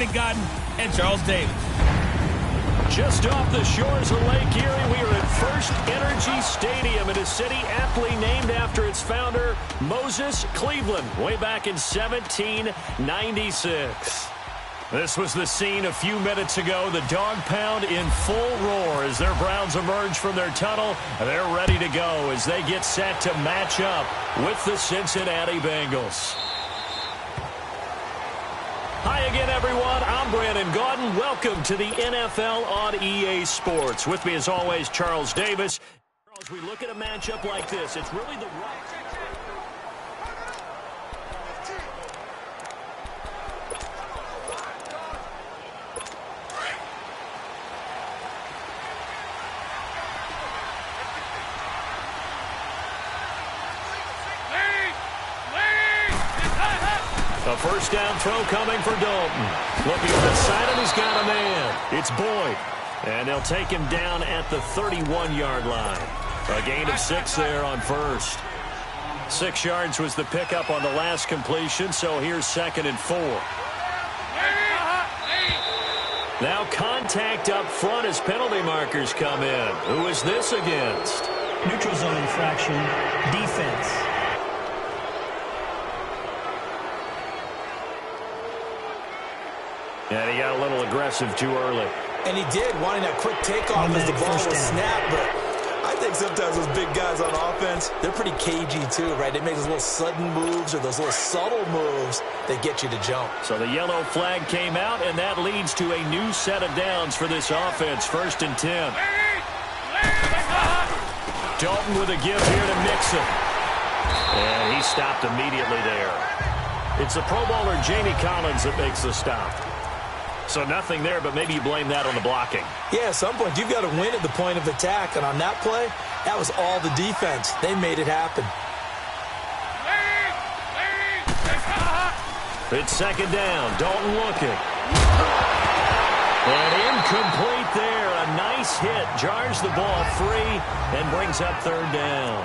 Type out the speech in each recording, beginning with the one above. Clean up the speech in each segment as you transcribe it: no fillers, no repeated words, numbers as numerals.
Brandon Gaudin and Charles Davis. Just off the shores of Lake Erie, we are at First Energy Stadium in a city aptly named after its founder, Moses Cleveland, way back in 1796. This was the scene a few minutes ago. The dog pound in full roar as their Browns emerge from their tunnel. They're ready to go as they get set to match up with the Cincinnati Bengals. Hi again, everyone. I'm Brandon Gaudin. Welcome to the NFL on EA Sports. With me, as always, Charles Davis. As we look at a matchup like this, it's really the right... A first down throw coming for Dalton. Looking to the side, and he's got a man. It's Boyd. And they'll take him down at the 31-yard line. A gain of 6 there on first. 6 yards was the pickup on the last completion, so here's 2nd and 4. Now contact up front as penalty markers come in. Who is this against? Neutral zone infraction, defense. And he got a little aggressive too early. And he did, wanting that quick takeoff as the ball was snapped. But I think sometimes those big guys on offense, they're pretty cagey too, right? They make those little sudden moves or those little subtle moves that get you to jump. So the yellow flag came out, and that leads to a new set of downs for this offense. 1st and 10. Dalton with a give here to Mixon. And he stopped immediately there. It's the Pro Bowler Jamie Collins that makes the stop. So nothing there, but maybe you blame that on the blocking. Yeah, at some point, you've got to win at the point of attack. And on that play, that was all the defense. They made it happen. It's 2nd down. Dalton looking. And incomplete there. A nice hit. Jars the ball free and brings up 3rd down.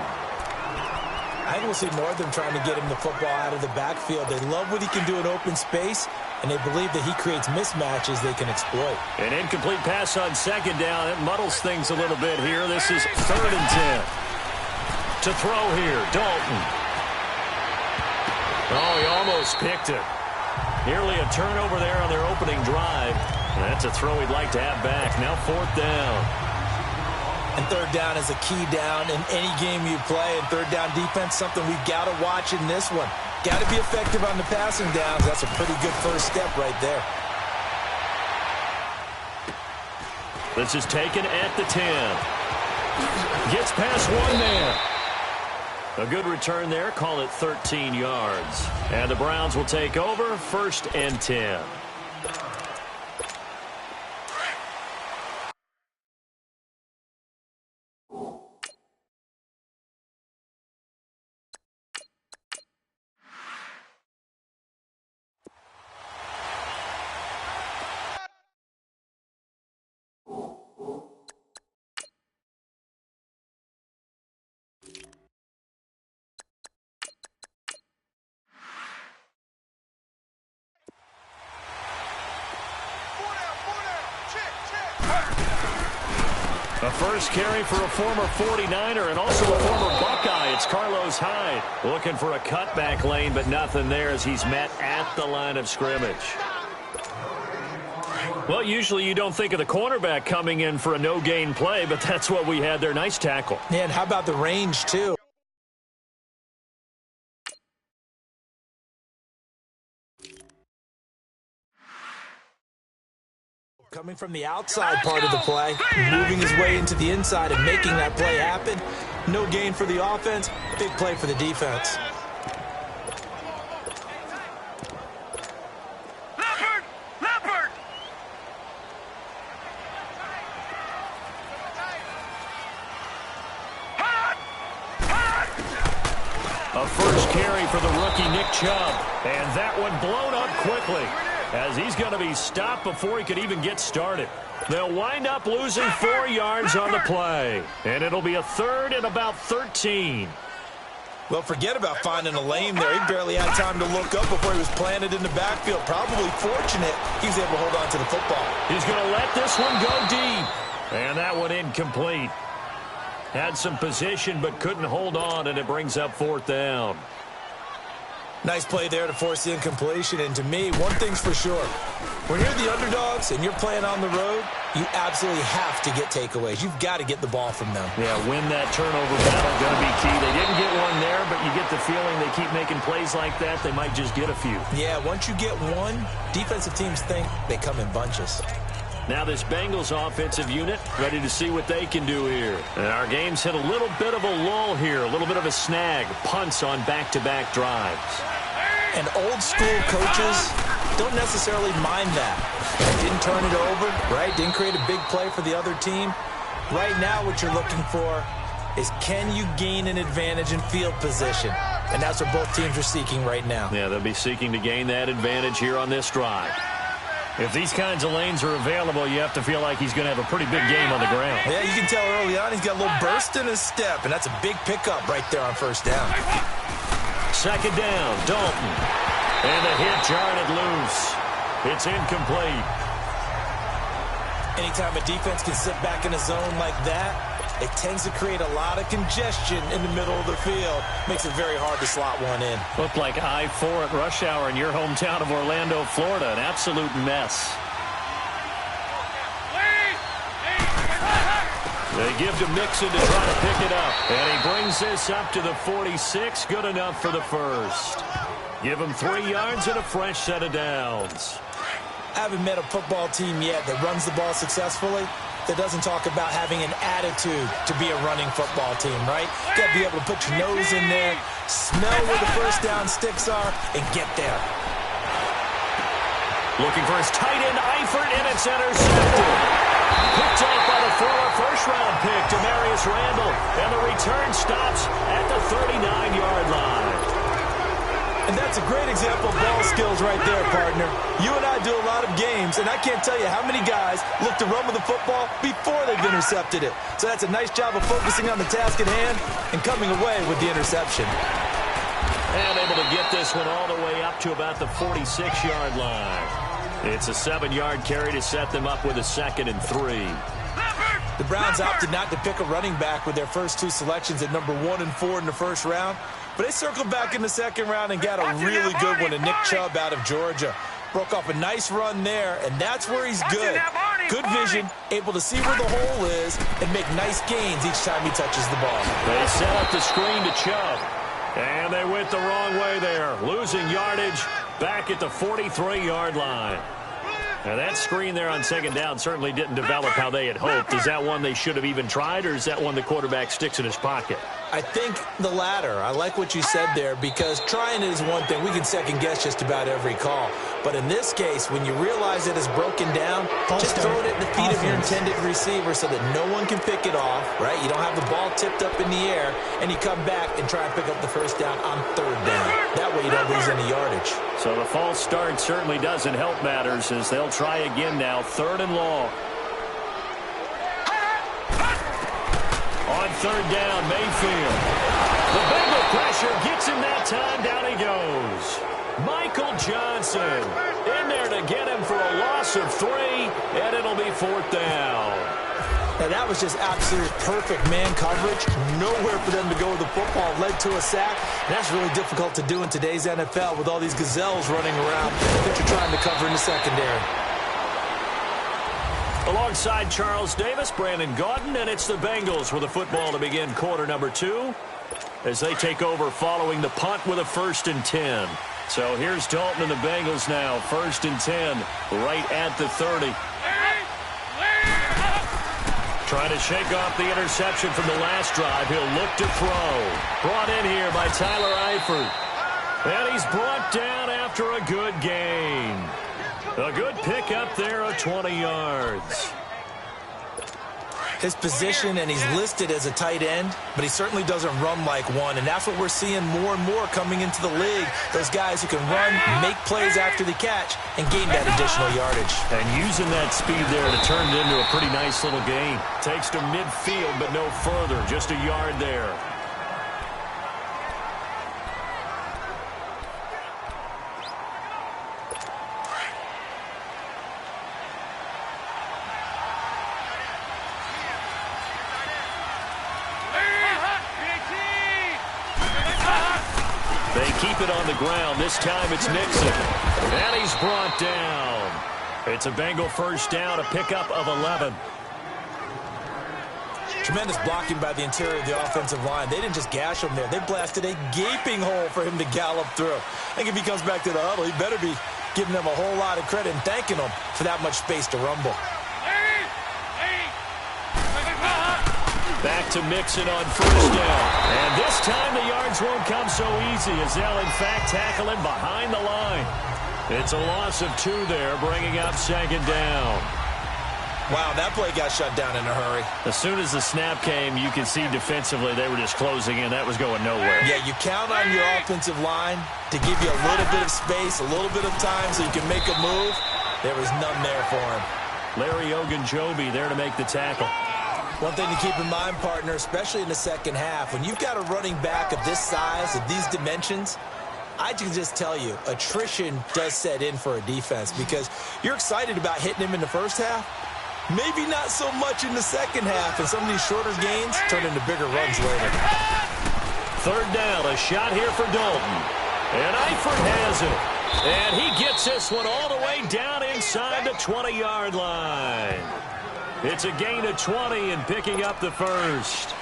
I think we'll see more of them trying to get him the football out of the backfield. They love what he can do in open space, and they believe that he creates mismatches they can exploit. An incomplete pass on 2nd down. It muddles things a little bit here. This is 3rd and 10. To throw here, Dalton. Oh, he almost picked it. Nearly a turnover there on their opening drive. And that's a throw he'd like to have back. Now 4th down. And 3rd down is a key down in any game you play. And 3rd down defense, something we've got to watch in this one. Got to be effective on the passing downs. That's a pretty good first step right there. This is taken at the 10. Gets past one man. A good return there. Call it 13 yards. And the Browns will take over. 1st and 10. A first carry for a former 49er and also a former Buckeye. It's Carlos Hyde looking for a cutback lane, but nothing there as he's met at the line of scrimmage. Well, usually you don't think of the cornerback coming in for a no-gain play, but that's what we had there. Nice tackle. Yeah, and how about the range, too? Coming from the outside part of the play, moving his way into the inside and making that play happen. No gain for the offense, big play for the defense. A first carry for the rookie Nick Chubb, and that one blown up quickly, as he's going to be stopped before he could even get started. They'll wind up losing 4 yards on the play, and it'll be a 3rd and about 13. Well, forget about finding a lane there. He barely had time to look up before he was planted in the backfield. Probably fortunate he was able to hold on to the football. He's going to let this one go deep. And that one incomplete. Had some position but couldn't hold on, and it brings up 4th down. Nice play there to force the incompletion. And to me, one thing's for sure. When you're the underdogs and you're playing on the road, you absolutely have to get takeaways. You've got to get the ball from them. Yeah, win that turnover battle, going to be key. They didn't get one there, but you get the feeling they keep making plays like that, they might just get a few. Yeah, once you get one, defensive teams think they come in bunches. Now this Bengals offensive unit ready to see what they can do here. And our game's hit a little bit of a lull here, a little bit of a snag. Punts on back-to-back drives. And old-school coaches don't necessarily mind that. Didn't turn it over, right? Didn't create a big play for the other team. Right now what you're looking for is, can you gain an advantage in field position? And that's what both teams are seeking right now. Yeah, they'll be seeking to gain that advantage here on this drive. If these kinds of lanes are available, you have to feel like he's going to have a pretty big game on the ground. Yeah, you can tell early on he's got a little burst in his step, and that's a big pickup right there on 1st down. 2nd down, Dalton. And the hit jarred it loose. It's incomplete. Anytime a defense can sit back in a zone like that, it tends to create a lot of congestion in the middle of the field. Makes it very hard to slot one in. Looked like I-4 at rush hour in your hometown of Orlando, Florida. An absolute mess. They give to Mixon to try to pick it up. And he brings this up to the 46. Good enough for the first. Give him 3 yards and a fresh set of downs. I haven't met a football team yet that runs the ball successfully that doesn't talk about having an attitude to be a running football team, right? You got to be able to put your nose in there, smell where the 1st down sticks are, and get there. Looking for his tight end, Eifert, and it's intercepted. Picked up by the former 1st-round pick, Demarius Randall, and the return stops at the 39-yard line. And that's a great example of ball skills right there, partner. You and I do a lot of games, and I can't tell you how many guys look to run with the football before they've intercepted it. So that's a nice job of focusing on the task at hand and coming away with the interception. And able to get this one all the way up to about the 46-yard line. It's a 7-yard carry to set them up with a 2nd and 3. The Browns opted not to pick a running back with their first 2 selections at number 1 and 4 in the 1st round. But they circled back in the 2nd round and got a really good one to Nick Chubb out of Georgia. Broke off a nice run there, and that's where he's good. Good vision, able to see where the hole is, and make nice gains each time he touches the ball. They set up the screen to Chubb. And they went the wrong way there. Losing yardage back at the 43-yard line. Now, that screen there on 2nd down certainly didn't develop how they had hoped. Is that one they should have even tried, or is that one the quarterback sticks in his pocket? I think the latter. I like what you said there, because trying it is one thing. We can second-guess just about every call. But in this case, when you realize it is broken down, just throw it at the feet of your intended receiver so that no one can pick it off, right? You don't have the ball tipped up in the air, and you come back and try and pick up the 1st down on 3rd down. That way you don't lose any yardage. So the false start certainly doesn't help matters, as they'll try again now, 3rd and long. On 3rd down, Mayfield. The Bengal pressure gets him that time. Down he goes. Michael Johnson in there to get him for a loss of 3, and it'll be 4th down. Now, that was just absolute perfect man coverage. Nowhere for them to go with the football. Led to a sack. And that's really difficult to do in today's NFL with all these gazelles running around that you're trying to cover in the secondary. Alongside Charles Davis, Brandon Gaudin, and it's the Bengals with the football to begin quarter number 2 as they take over following the punt with a 1st and 10. So here's Dalton and the Bengals now, 1st and 10, right at the 30. Trying to shake off the interception from the last drive. He'll look to throw. Brought in here by Tyler Eifert. And he's brought down after a good gain. A good pickup there of 20 yards. His position, and he's listed as a tight end, but he certainly doesn't run like one, and that's what we're seeing more and more coming into the league. Those guys who can run, make plays after the catch, and gain that additional yardage. And using that speed there to turn it into a pretty nice little gain. Takes to midfield, but no further, just a yard there. keep it on the ground. This time it's Nixon. And he's brought down. It's a Bengal first down, a pickup of 11. Tremendous blocking by the interior of the offensive line. They didn't just gash him there. They blasted a gaping hole for him to gallop through. I think if he comes back to the huddle, he better be giving them a whole lot of credit and thanking them for that much space to rumble. Back to Mixon on first down. And this time the yards won't come so easy as they'll, in fact, tackle him behind the line. It's a loss of 2 there, bringing up second down. Wow, that play got shut down in a hurry. As soon as the snap came, you can see defensively they were just closing in. That was going nowhere. Yeah, you count on your offensive line to give you a little bit of space, a little bit of time so you can make a move. There was none there for him. Larry Ogunjobi there to make the tackle. One thing to keep in mind, partner, especially in the second half, when you've got a running back of this size, of these dimensions, I can just tell you, attrition does set in for a defense because you're excited about hitting him in the first half. Maybe not so much in the second half, and some of these shorter gains turn into bigger runs later. Third down, a shot here for Dalton. And Eifert has it. And he gets this one all the way down inside the 20-yard line. It's a gain of 20 and picking up the first.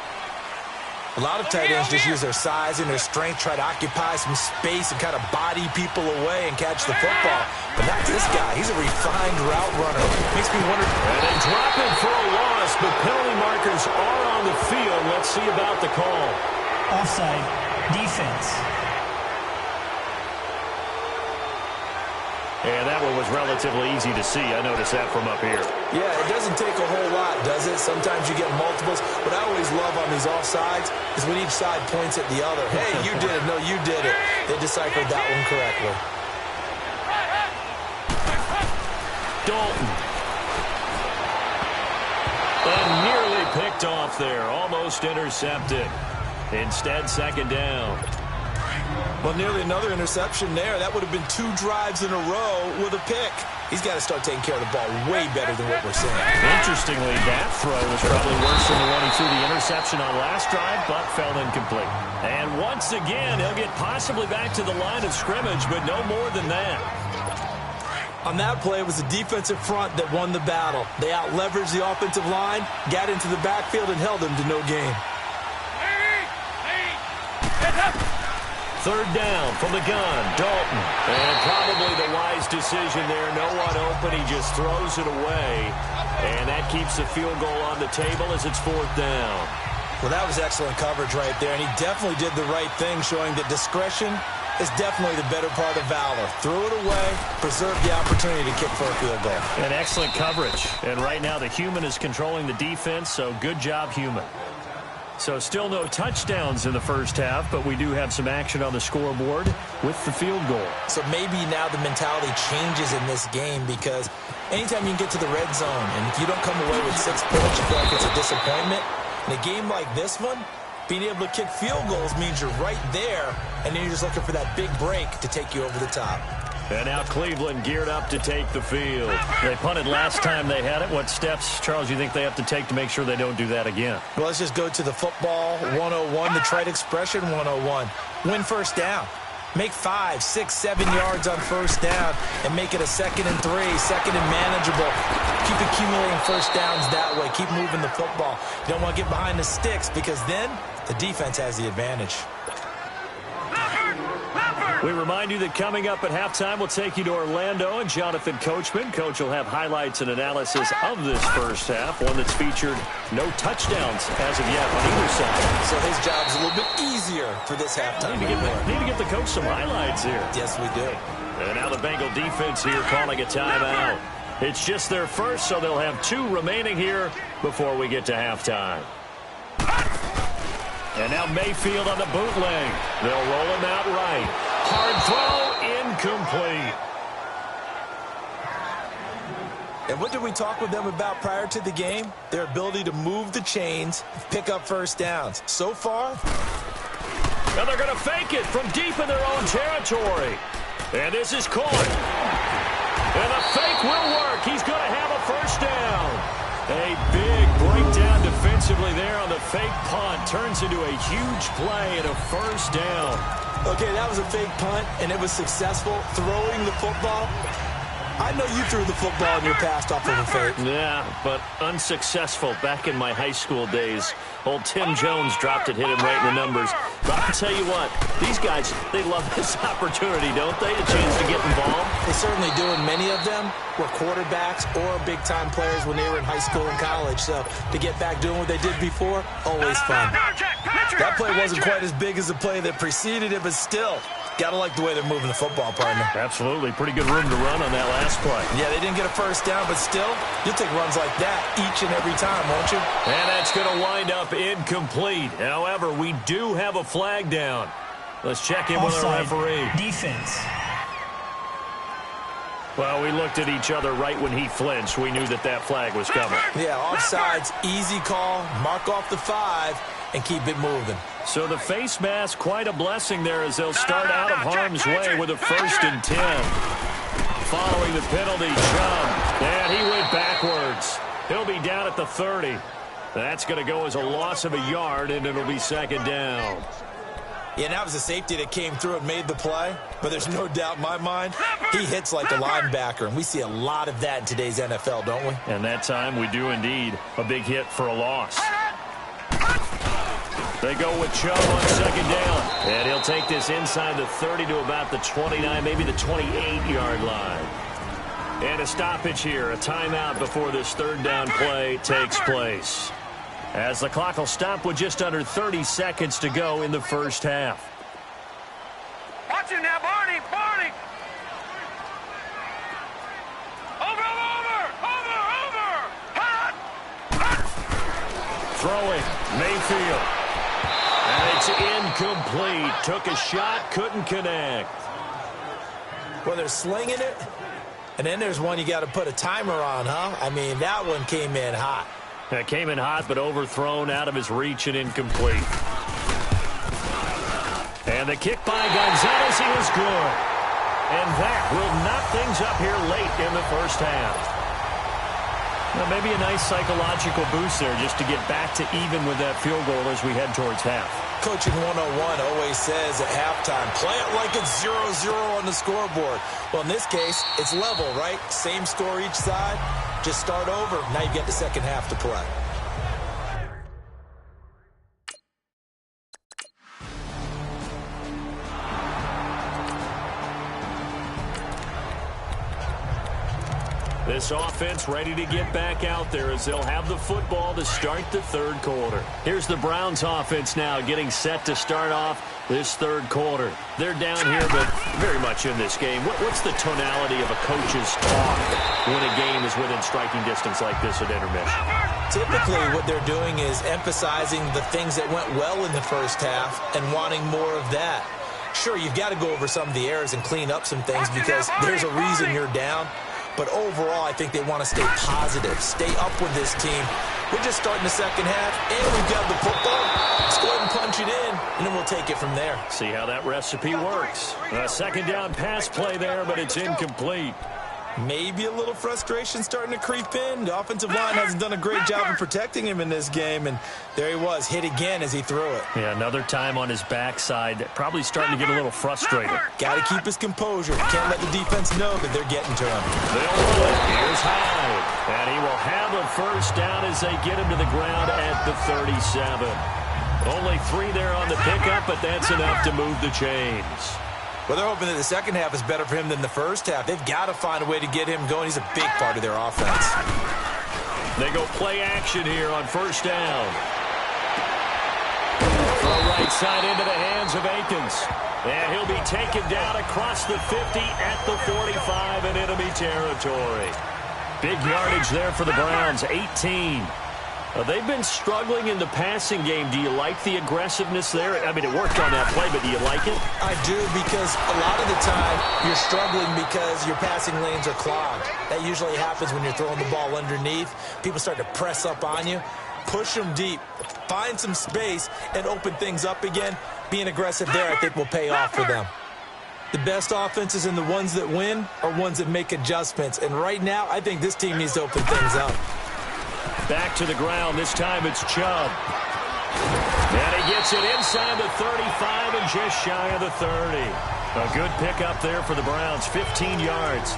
A lot of tight ends just use their size and their strength, try to occupy some space and kind of body people away and catch the football. But not this guy. He's a refined route runner. Makes me wonder. And they drop it for a loss, but penalty markers are on the field. Let's see about the call. Offside, defense. And that one was relatively easy to see. I noticed that from up here. Yeah, it doesn't take a whole lot, does it? Sometimes you get multiples. What I always love on these offsides is when each side points at the other. Hey, you did it. No, you did it. They deciphered that one correctly. Dalton. And nearly picked off there. Almost intercepted. Instead, second down. Well, nearly another interception there. That would have been 2 drives in a row with a pick. He's got to start taking care of the ball way better than what we're seeing. Interestingly, that throw was probably worse than the one he threw the interception on last drive, but fell incomplete. And once again, he'll get possibly back to the line of scrimmage, but no more than that. On that play, it was the defensive front that won the battle. They out-leveraged the offensive line, got into the backfield, and held them to no gain. Third down from the gun, Dalton. And probably the wise decision there. No one open. He just throws it away. And that keeps the field goal on the table as it's fourth down. Well, that was excellent coverage right there. And he definitely did the right thing, showing that discretion is definitely the better part of valor. Throw it away, preserve the opportunity to kick for a field goal. And excellent coverage. And right now the human is controlling the defense, so good job, human. So still no touchdowns in the first half, but we do have some action on the scoreboard with the field goal. So maybe now the mentality changes in this game because anytime you can get to the red zone and if you don't come away with 6 points, you feel like it's a disappointment. In a game like this one, being able to kick field goals means you're right there, and then you're just looking for that big break to take you over the top. And now Cleveland geared up to take the field. They punted last time they had it. What steps, Charles, you think they have to take to make sure they don't do that again? Well, let's just go to the football 101, the trite expression 101. Win first down. Make 5, 6, 7 yards on first down and make it a 2nd and 3, second and manageable. Keep accumulating first downs that way. Keep moving the football. You don't want to get behind the sticks because then the defense has the advantage. We remind you that coming up at halftime, we'll take you to Orlando and Jonathan Coachman. Coach will have highlights and analysis of this first half, one that's featured no touchdowns as of yet on either side. So his job is a little bit easier for this halftime. Need to get the coach some highlights here. Yes, we do. And now the Bengal defense here calling a timeout. It's just their first, so they'll have 2 remaining here before we get to halftime. And now Mayfield on the bootleg. They'll roll him out right. Hard throw, incomplete. And what did we talk with them about prior to the game? Their ability to move the chains, pick up first downs. So far, and they're going to fake it from deep in their own territory. And this is caught. And the fake will work. He's going to have a first down. A big breakdown defensively there on the fake punt. Turns into a huge play and a first down. Okay, that was a fake punt, and it was successful. Throwing the football, I know you threw the football in your past off of a fake. Yeah, but unsuccessful back in my high school days. Old Tim Jones dropped it, hit him right in the numbers. But I'll tell you what, these guys, they love this opportunity, don't they? A chance to get involved. They certainly do, and many of them were quarterbacks or big-time players when they were in high school and college. So to get back doing what they did before, always fun. That play wasn't quite as big as the play that preceded it, but still, gotta like the way they're moving the football, partner. Absolutely. Pretty good room to run on that last play. Yeah, they didn't get a first down, but still, you'll take runs like that each and every time, won't you? And that's going to wind up incomplete. However, we do have a flag down. Let's check in with our referee. Defense. Well, we looked at each other right when he flinched. We knew that that flag was coming. Yeah, offsides, easy call, mark off the 5, and keep it moving. So the face mask, quite a blessing there as they'll start out of harm's way with a 1st and 10. Following the penalty, Chubb. And he went backwards. He'll be down at the 30. That's going to go as a loss of a yard, and it'll be 2nd down. Yeah, that was a safety that came through and made the play, but there's no doubt in my mind, he hits like a linebacker, and we see a lot of that in today's NFL, don't we? And that time we do indeed. A big hit for a loss. They go with Chubb on 2nd down. And he'll take this inside the 30 to about the 29, maybe the 28-yard line. And a stoppage here, a timeout before this 3rd down play takes place. As the clock will stop with just under 30 seconds to go in the first half. Watch it now, Barney! Barney! Over! Hot! Throwing, Mayfield. And it's incomplete. Took a shot, couldn't connect. Well, they're slinging it, and then there's one you got to put a timer on, huh? I mean, that one came in hot. That came in hot, but overthrown, out of his reach, and incomplete. And the kick by Gonzalez, he was good. And that will knock things up here late in the first half. Well, maybe a nice psychological boost there just to get back to even with that field goal as we head towards half. Coaching 101 always says at halftime, play it like it's 0-0 on the scoreboard. Well, in this case, it's level, right? Same score each side. Just start over. Now you get the second half to play. This offense ready to get back out there as they'll have the football to start the 3rd quarter. Here's the Browns offense now getting set to start off this 3rd quarter. They're down here, but very much in this game. What's the tonality of a coach's talk when a game is within striking distance like this at intermission? Typically, what they're doing is emphasizing the things that went well in the first half and wanting more of that. Sure, you've got to go over some of the errors and clean up some things because there's a reason you're down. But overall, I think they want to stay positive, stay up with this team. We're just starting the second half, and we've got the football. Let's go ahead and punch it in, and then we'll take it from there. See how that recipe works. A 2nd down pass play there, but it's incomplete. Maybe a little frustration starting to creep in. The offensive line hasn't done a great job of protecting him in this game, and there he was, hit again as he threw it. Yeah, another time on his backside, probably starting to get a little frustrated. Got to keep his composure. Can't let the defense know that they're getting to him. They'll run it. Here's Hyde. And he will have a first down as they get him to the ground at the 37. Only 3 there on the pickup, but that's enough to move the chains. Well, they're hoping that the second half is better for him than the first half. They've got to find a way to get him going. He's a big part of their offense. They go play action here on 1st down. Throw right side into the hands of Akins. And he'll be taken down across the 50 at the 45 in enemy territory. Big yardage there for the Browns, 18. They've been struggling in the passing game. Do you like the aggressiveness there? I mean, it worked on that play, but do you like it? I do, because a lot of the time you're struggling because your passing lanes are clogged. That usually happens when you're throwing the ball underneath. People start to press up on you. Push them deep. Find some space and open things up again. Being aggressive there, I think, will pay off for them. The best offenses and the ones that win are ones that make adjustments. And right now, I think this team needs to open things up. back to the ground. This time it's Chubb. And he gets it inside the 35 and just shy of the 30. A good pickup there for the Browns, 15 yards.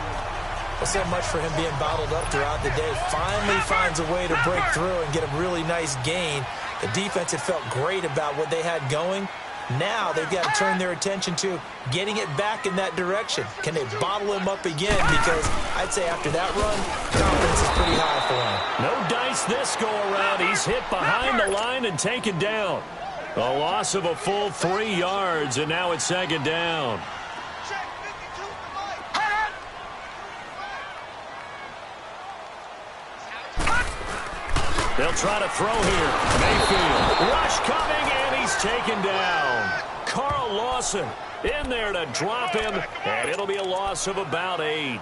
Well, so much for him being bottled up throughout the day. Finally finds a way to break through and get a really nice gain. The defense had felt great about what they had going. Now they've got to turn their attention to getting it back in that direction. Can they bottle him up again? Because I'd say after that run, confidence is pretty high for him. No dice this go-around. He's hit behind the line and taken down. A loss of a full 3 yards, and now it's second down. They'll try to throw here. Mayfield. Rush coming, and he's taken down. Carl Lawson in there to drop him, and it'll be a loss of about 8.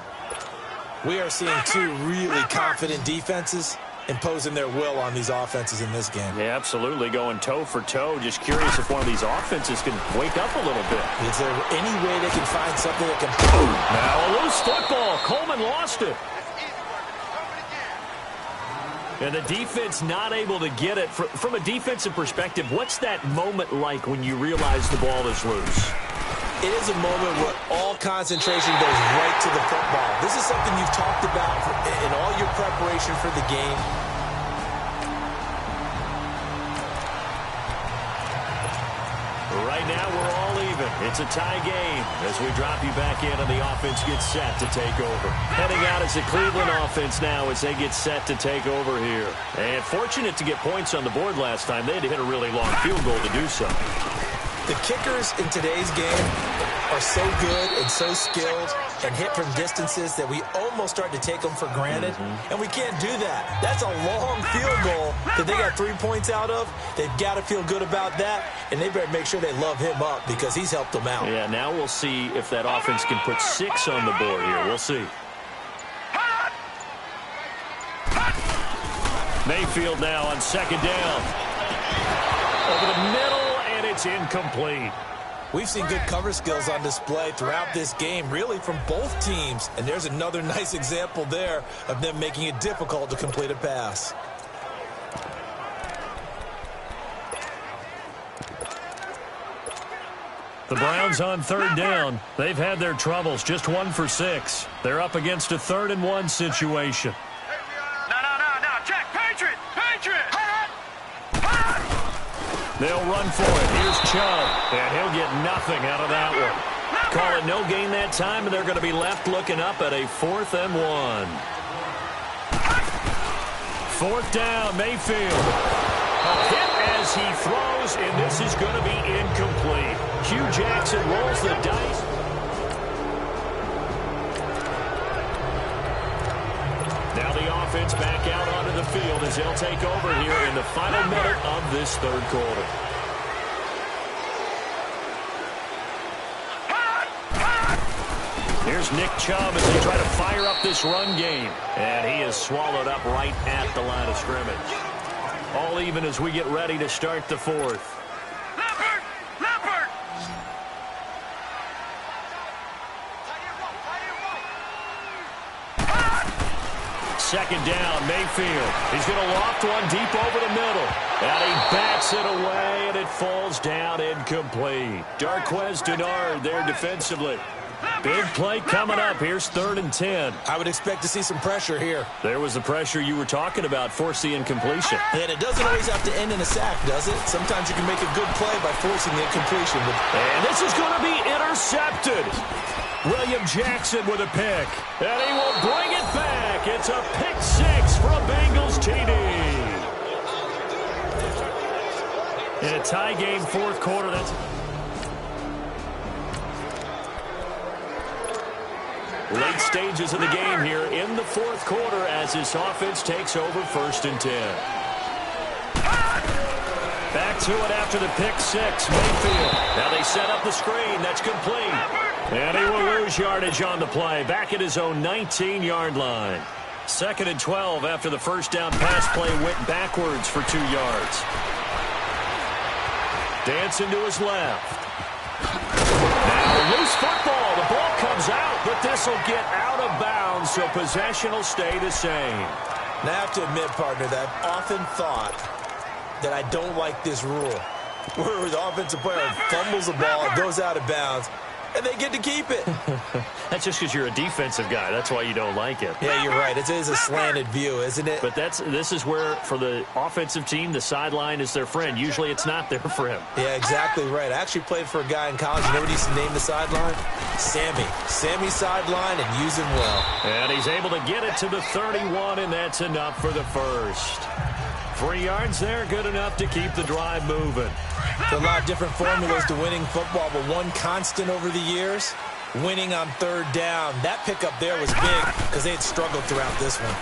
We are seeing two really confident defenses imposing their will on these offenses in this game. Yeah, absolutely, going toe for toe. Just curious if one of these offenses can wake up a little bit. Is there any way they can find something that can... Now a loose football. Coleman lost it. And the defense not able to get it. From a defensive perspective, what's that moment like when you realize the ball is loose? It is a moment where all concentration goes right to the football. This is something you've talked about in all your preparation for the game. Right now, we're all even. It's a tie game as we drop you back in and the offense gets set to take over. Heading out is the Cleveland offense now as they get set to take over here. And fortunate to get points on the board last time. They had to hit a really long field goal to do so. The kickers in today's game are so good and so skilled and hit from distances that we almost start to take them for granted. And we can't do that. That's a long field goal that they got 3 points out of. They've got to feel good about that, and they better make sure they love him up because he's helped them out. Yeah, now we'll see if that offense can put 6 on the board here. We'll see. Mayfield now on second down. Over the middle, and it's incomplete. We've seen good cover skills on display throughout this game, really from both teams. And there's another nice example there of them making it difficult to complete a pass. The Browns on third down. They've had their troubles, just 1 for 6. They're up against a 3rd and 1 situation. No, check, Patriot! They'll run for it. Here's Chubb, and he'll get nothing out of that one. Call it no gain that time, and they're going to be left looking up at a 4th and 1. 4th down, Mayfield. A hit as he throws, and this is going to be incomplete. Hugh Jackson rolls the dice. Now the offense back out onto the field as they'll take over here in the final minute of this 3rd quarter. Here's Nick Chubb as they try to fire up this run game. And he is swallowed up right at the line of scrimmage. All even as we get ready to start the 4th. Second down, Mayfield. He's going to loft one deep over the middle. And he backs it away, and it falls down incomplete. Darquez Denard there defensively. Big play coming up. Here's 3rd and 10. I would expect to see some pressure here. There was the pressure you were talking about, force the incompletion. And it doesn't always have to end in a sack, does it? Sometimes you can make a good play by forcing the incompletion. And this is going to be intercepted. William Jackson with a pick. And he will bring it back. It's a pick 6 for a Bengals TD. In a tie game, 4th quarter, that's... Late stages of the game here in the 4th quarter as this offense takes over 1st and 10. Back to it after the pick 6, Mayfield. Now they set up the screen. That's complete. And he will lose yardage on the play. Back at his own 19-yard line. 2nd and 12 after the first down pass play went backwards for 2 yards. Dancing to his left. Now loose football. The ball comes out, but this will get out of bounds, so possession will stay the same. Now, I have to admit, partner, that I've often thought that I don't like this rule, where the offensive player fumbles the ball, it goes out of bounds, and they get to keep it. That's just because you're a defensive guy. That's why you don't like it. Yeah, you're right. It is a slanted view, isn't it? But this is where, for the offensive team, the sideline is their friend. Usually it's not their friend. Yeah, exactly right. I actually played for a guy in college. You know what he used to name the sideline? Sammy. Sammy sideline, and use him well. And he's able to get it to the 31, and that's enough for the first. 3 yards there, good enough to keep the drive moving. There are a lot of different formulas to winning football, but one constant over the years, winning on third down. That pickup there was big because they had struggled throughout this one.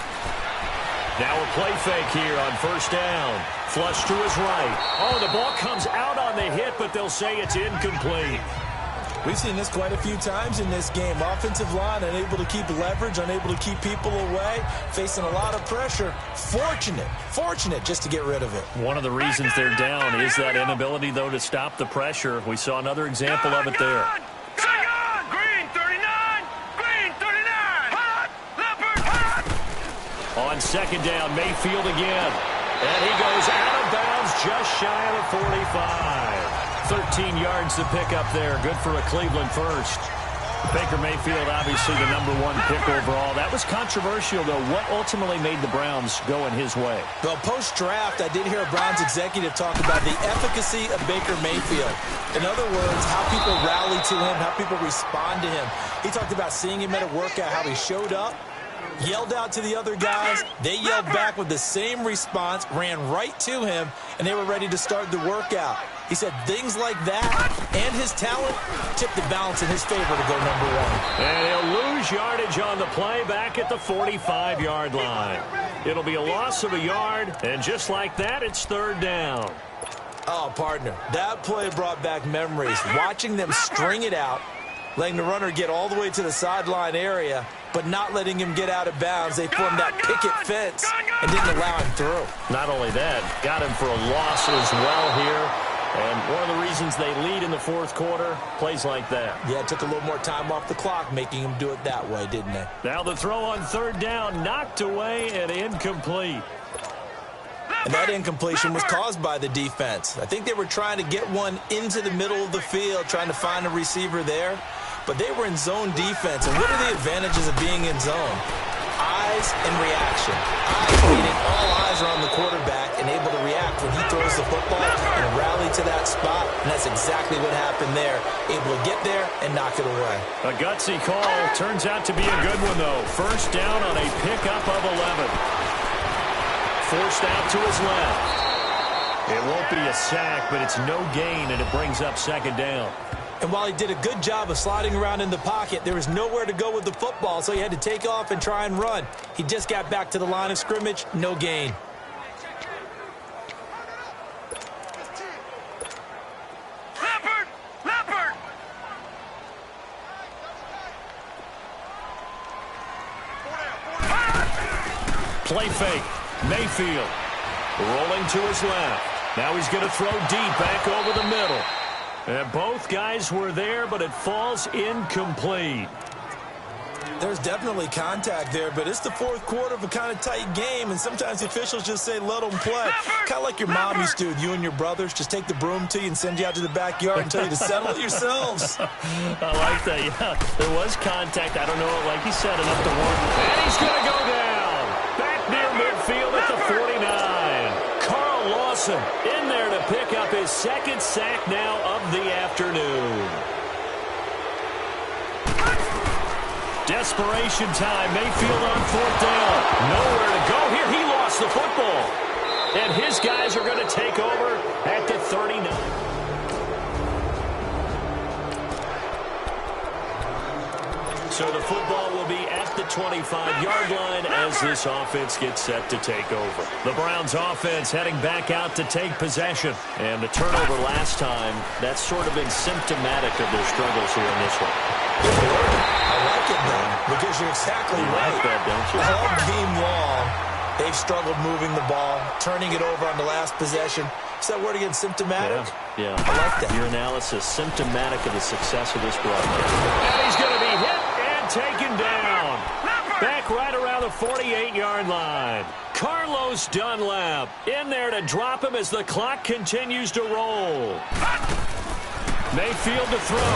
Now a play fake here on first down. Flush to his right. Oh, the ball comes out on the hit, but they'll say it's incomplete. We've seen this quite a few times in this game. Offensive line unable to keep leverage, unable to keep people away, facing a lot of pressure. Fortunate just to get rid of it. One of the reasons they're down is that inability, though, to stop the pressure. We saw another example of it there. Green 39! Green 39! Hot! Leopard! Hot! On second down, Mayfield again. And he goes out of bounds just shy of the 45. 13 yards to pick up there. Good for a Cleveland first. Baker Mayfield, obviously the #1 pick overall. That was controversial, though. What ultimately made the Browns go in his way? Well, post-draft, I did hear a Browns executive talk about the efficacy of Baker Mayfield. In other words, how people rally to him, how people respond to him. He talked about seeing him at a workout, how he showed up, yelled out to the other guys. They yelled back with the same response, ran right to him, and they were ready to start the workout. He said things like that and his talent tipped the balance in his favor to go #1. And he'll lose yardage on the play back at the 45-yard line. It'll be a loss of a yard, and just like that, it's third down. Oh, partner, that play brought back memories. Watching them string it out, letting the runner get all the way to the sideline area, but not letting him get out of bounds. They formed that picket fence and didn't allow him through. Not only that, got him for a loss as well here. And one of the reasons they lead in the fourth quarter, plays like that. Yeah, it took a little more time off the clock, making him do it that way, didn't they? Now the throw on third down, knocked away and incomplete. And that incompletion was caused by the defense. I think they were trying to get one into the middle of the field, trying to find a receiver there. But they were in zone defense. And what are the advantages of being in zone? Eyes and reaction. Eyes meaning all eyes are on the quarterback and able to react when he throws the football and rally to that spot. And that's exactly what happened there. Able to get there and knock it away. A gutsy call. Turns out to be a good one, though. First down on a pickup of 11. Forced out to his left. It won't be a sack, but it's no gain, and it brings up second down. And while he did a good job of sliding around in the pocket, there was nowhere to go with the football, so he had to take off and try and run. He just got back to the line of scrimmage, no gain. Leopard! Play fake. Mayfield rolling to his left. Now he's going to throw deep back over the middle. And both guys were there, but it falls incomplete. There's definitely contact there, but it's the fourth quarter of a kind of tight game, and sometimes the officials just say, let them play. Kind of like your mom used to with you and your brothers. Just take the broom to you and send you out to the backyard and tell you to settle it yourselves. I like that, yeah. There was contact. I don't know, like he said, enough to warn. And he's going to go down. Back near midfield at the 49. Carl Lawson in there to pick up his second sack now of the afternoon. Desperation time. Mayfield on fourth down. Nowhere to go here. He lost the football. And his guys are going to take over at the 39. So the football will be at the 25-yard line as this offense gets set to take over. The Browns offense heading back out to take possession. And the turnover last time, that's sort of been symptomatic of their struggles here in this one. I like it, though, because you're exactly right. Like that, don't you? All game long, they've struggled moving the ball, turning it over on the last possession. Is that word again, symptomatic? Yeah. I like that. Your analysis, symptomatic of the success of this broadcast. And he's going to be hit and taken down. Back right around the 48-yard line. Carlos Dunlap in there to drop him as the clock continues to roll. Mayfield to throw.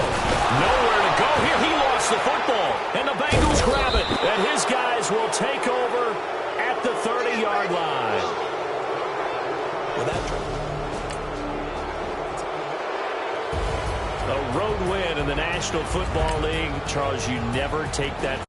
Nowhere to go here. He lost the football. And the Bengals grab it. And his guys will take over at the 30-yard line. Well, A road win in the National Football League. Charles, you never take that